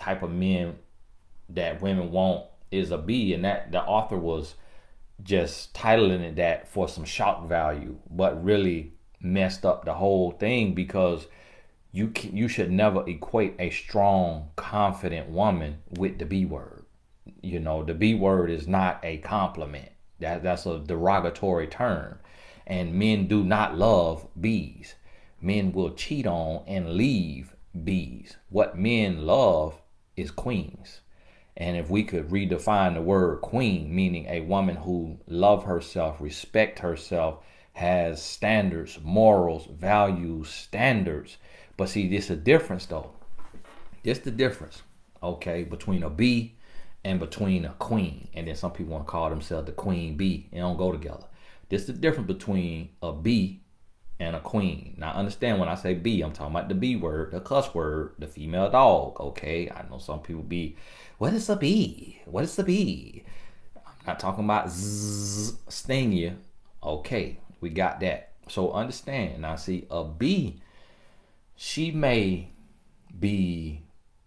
type of men that women want is a B, and that the author was just titling it that for some shock value, but really messed up the whole thing because you should never equate a strong, confident woman with the B word. You know, the B word is not a compliment. That's a derogatory term. And men do not love B's. Men will cheat on and leave B's. What men love is queens. And if we could redefine the word queen, meaning a woman who love herself, respect herself, has standards, morals, values, standards. But see, this is a difference though. This the difference, okay, between a B and between a queen. And then some people want to call themselves the queen bee. They don't go together. This is the difference between a bee and a queen. Now understand when I say bee, I'm talking about the B word, the cuss word, the female dog. Okay, I know some people be, what is a bee? What is a bee? I'm not talking about zzz, sting you. Okay, we got that. So understand. Now see, a bee, she may be,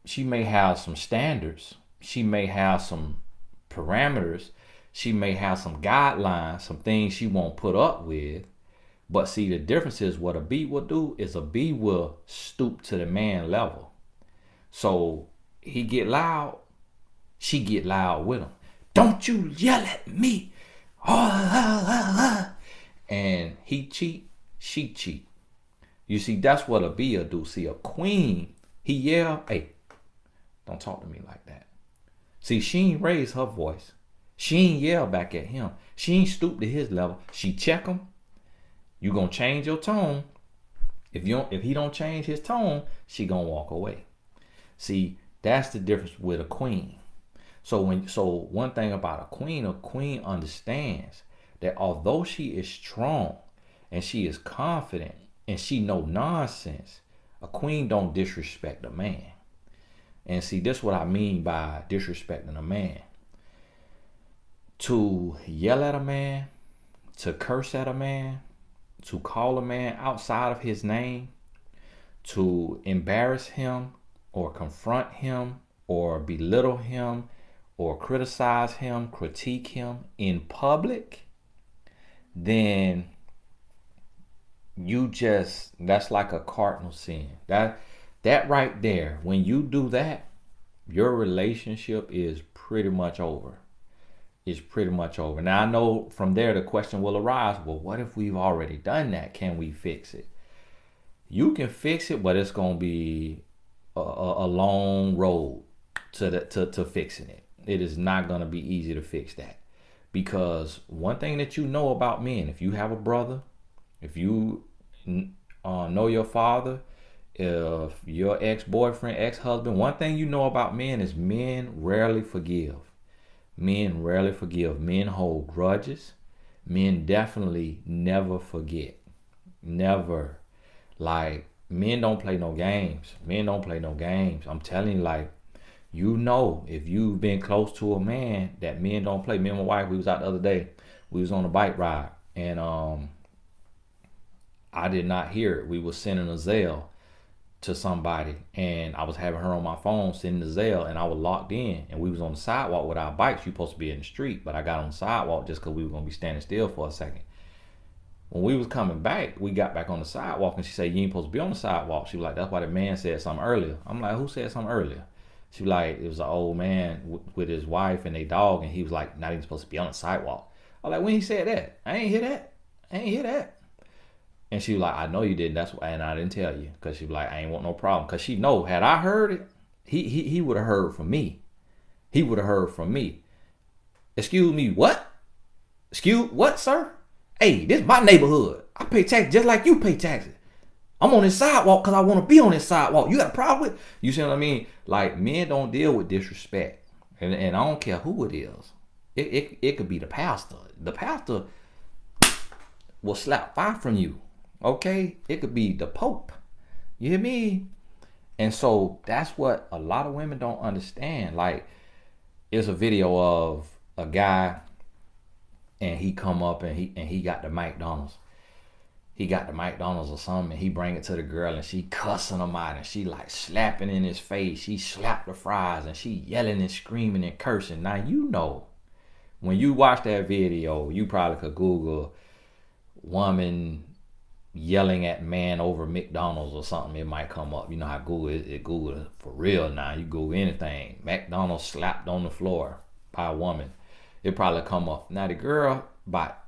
she may have some standards. She may have some parameters. She may have some guidelines, some things she won't put up with. But see, the difference is what a bee will do is a bee will stoop to the man level. So he get loud, she get loud with him. Don't you yell at me. And he cheat, she cheat. You see, that's what a bee will do. See, a queen, he yell, hey, don't talk to me like that. See, she ain't raise her voice. She ain't yell back at him. She ain't stoop to his level. She check him. You gonna change your tone. If he don't change his tone, she gonna walk away. See, that's the difference with a queen. So one thing about a queen understands that although she is strong and she is confident and she no nonsense, a queen don't disrespect a man. And see, this is what I mean by disrespecting a man. To yell at a man, to curse at a man, to call a man outside of his name, to embarrass him or confront him or belittle him or criticize him, critique him in public, then that's like a cardinal sin. That right there, when you do that, your relationship is pretty much over. It's pretty much over. Now I know from there the question will arise, well, what if we've already done that? Can we fix it? You can fix it, but it's gonna be a long road to fixing it. It is not gonna be easy to fix that. Because one thing that you know about men, if you have a brother, if you know your father, if your ex-boyfriend, ex-husband, one thing you know about men is men rarely forgive. Men rarely forgive. Men hold grudges. Men definitely never forget. Never. Like, men don't play no games. Men don't play no games. I'm telling you, like, you know, if you've been close to a man, that men don't play. Me and my wife, we was out the other day. We was on a bike ride. And I did not hear it. We was sending a Zelle to somebody, and I was having her on my phone sending the Zelle, and I was locked in, and we was on the sidewalk with our bikes. You supposed to be in the street, but I got on the sidewalk just because we were gonna be standing still for a second. When we was coming back, we got back on the sidewalk, and she said, "You ain't supposed to be on the sidewalk." She was like, "That's why the man said something earlier." I'm like, "Who said something earlier?" She was like, "It was an old man with his wife and their dog, and he was like, not even supposed to be on the sidewalk." I was like, "When he said that? I ain't hear that. I ain't hear that." And she was like, "I know you didn't. That's why, and I didn't tell you." Cause she was like, "I ain't want no problem." Cause she know, had I heard it, he would have heard from me. He would have heard from me. "Excuse me, what? Excuse what, sir? Hey, this is my neighborhood. I pay taxes just like you pay taxes. I'm on this sidewalk because I want to be on this sidewalk. You got a problem with?" You see what I mean? Like, men don't deal with disrespect, and I don't care who it is. It could be the pastor. The pastor will slap fire from you. Okay, it could be the Pope. You hear me? And so that's what a lot of women don't understand. Like, it's a video of a guy, and he come up and he got the McDonald's. he got the McDonald's or something, and he bring it to the girl, and she cussing him out, and she like slapping in his face. She slapped the fries, and she yelling and screaming and cursing. Now, you know, when you watch that video, you probably could Google woman yelling at man over McDonald's or something. It might come up. You know how Google it Google for real now. You Google anything. McDonald's slapped on the floor by a woman. It probably come up. Now the girl about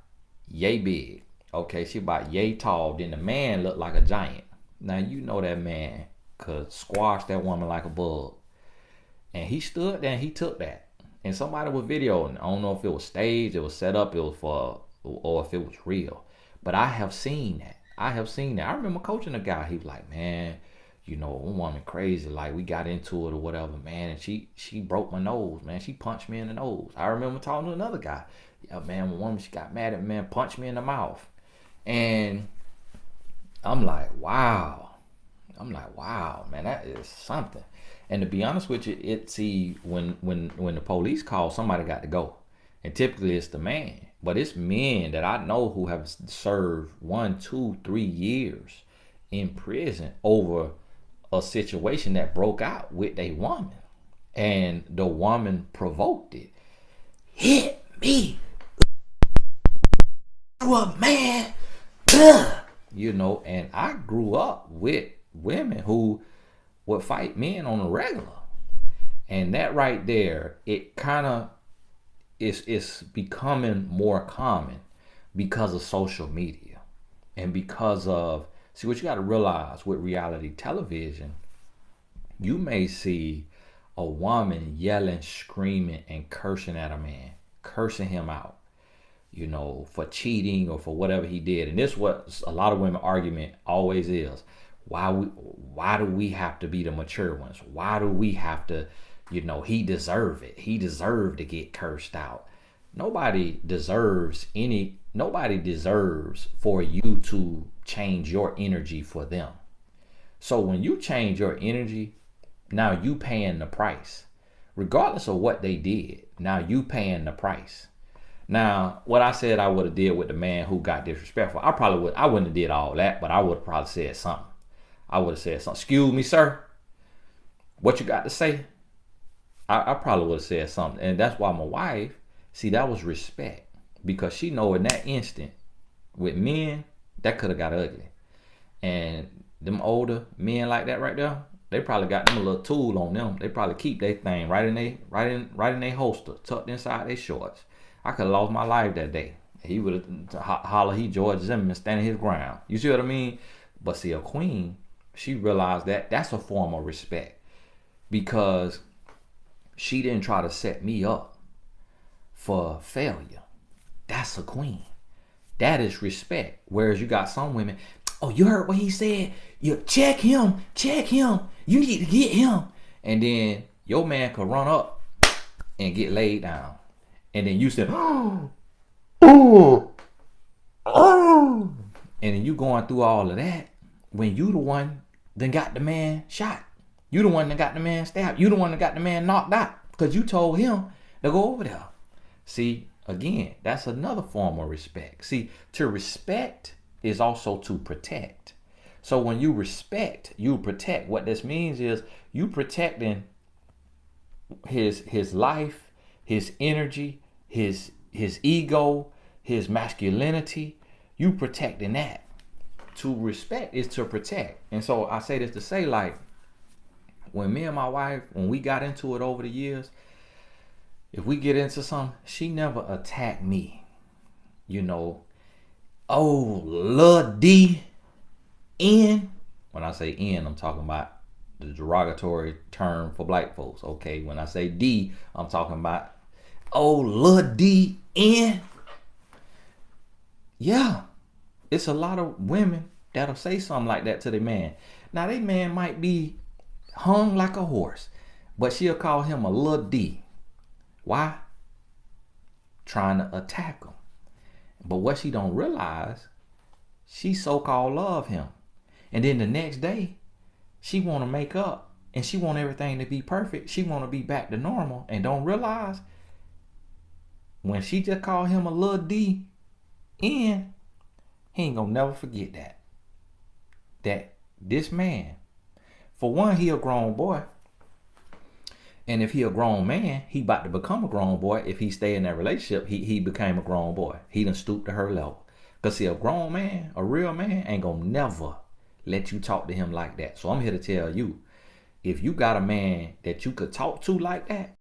yay big. Okay, she about yay tall. Then the man looked like a giant. Now you know that man could squash that woman like a bug. And he stood there and he took that. And somebody was videoing. I don't know if it was staged, it was set up, it was for, or if it was real. But I have seen that. I remember coaching a guy. He was like, man, you know, one woman crazy. Like, we got into it or whatever, man. And she broke my nose, man. She punched me in the nose. I remember talking to another guy. Yeah, man, one woman, she got mad at me, man, punched me in the mouth. And I'm like, wow, man, that is something. And to be honest with you, when the police call, somebody got to go. And typically it's the man. But it's men that I know who have served 1, 2, 3 years in prison over a situation that broke out with a woman. And the woman provoked it. Hit me. You a man. You know, and I grew up with women who would fight men on a regular. And that right there, it kind of it's becoming more common because of social media and because of, see, what you got to realize with reality television, you may see a woman yelling, screaming, and cursing at a man, cursing him out, you know, for cheating or for whatever he did. And this is what a lot of women argument always is. Why do we have to be the mature ones? Why do we have to, you know, he deserved it. He deserved to get cursed out. Nobody deserves for you to change your energy for them. So when you change your energy, now you paying the price. Regardless of what they did, now you paying the price. Now, what I said I would have did with the man who got disrespectful, I wouldn't have did all that, but I would have probably said something. I would have said something. Excuse me, sir. What you got to say? I probably would have said something. And that's why my wife, see, that was respect. Because she know in that instant, with men, that could have got ugly. And them older men like that right there, they probably got them a little tool on them. They probably keep their thing right in their holster, tucked inside their shorts. I could have lost my life that day. He would have hollered, he George Zimmerman standing his ground. You see what I mean? But see, a queen, she realized that that's a form of respect. Because she didn't try to set me up for failure. That's a queen. That is respect. Whereas you got some women, oh, you heard what he said? You check him. You need to get him. And then your man could run up and get laid down. And then you said, oh. And then you going through all of that when you the one that got the man shot. You the one that got the man stabbed. You the one that got the man knocked out because you told him to go over there. See, again, that's another form of respect. See, to respect is also to protect. So when you respect, you protect. What this means is you protecting his life, his energy, his ego, his masculinity. You protecting that. To respect is to protect. And so I say this to say, like, when me and my wife, when we got into it over the years, if we get into something, she never attacked me. You know, oh, Lil D, N. When I say N, I'm talking about the derogatory term for black folks. Okay, when I say D, I'm talking about, oh, Lil D, N. Yeah, it's a lot of women that'll say something like that to their man. Now, their man might be hung like a horse, but she'll call him a Lil D. Why? Trying to attack him. But what she don't realize, she so-called love him. And then the next day, she want to make up and she want everything to be perfect. She want to be back to normal and don't realize when she just called him a Lil D, and He ain't gonna never forget that. That this man, for one, he a grown boy. And if he a grown man, he about to become a grown boy. If he stay in that relationship, he became a grown boy. He done stooped to her level. Cause see, a grown man, a real man, ain't gonna never let you talk to him like that. So I'm here to tell you, if you got a man that you could talk to like that,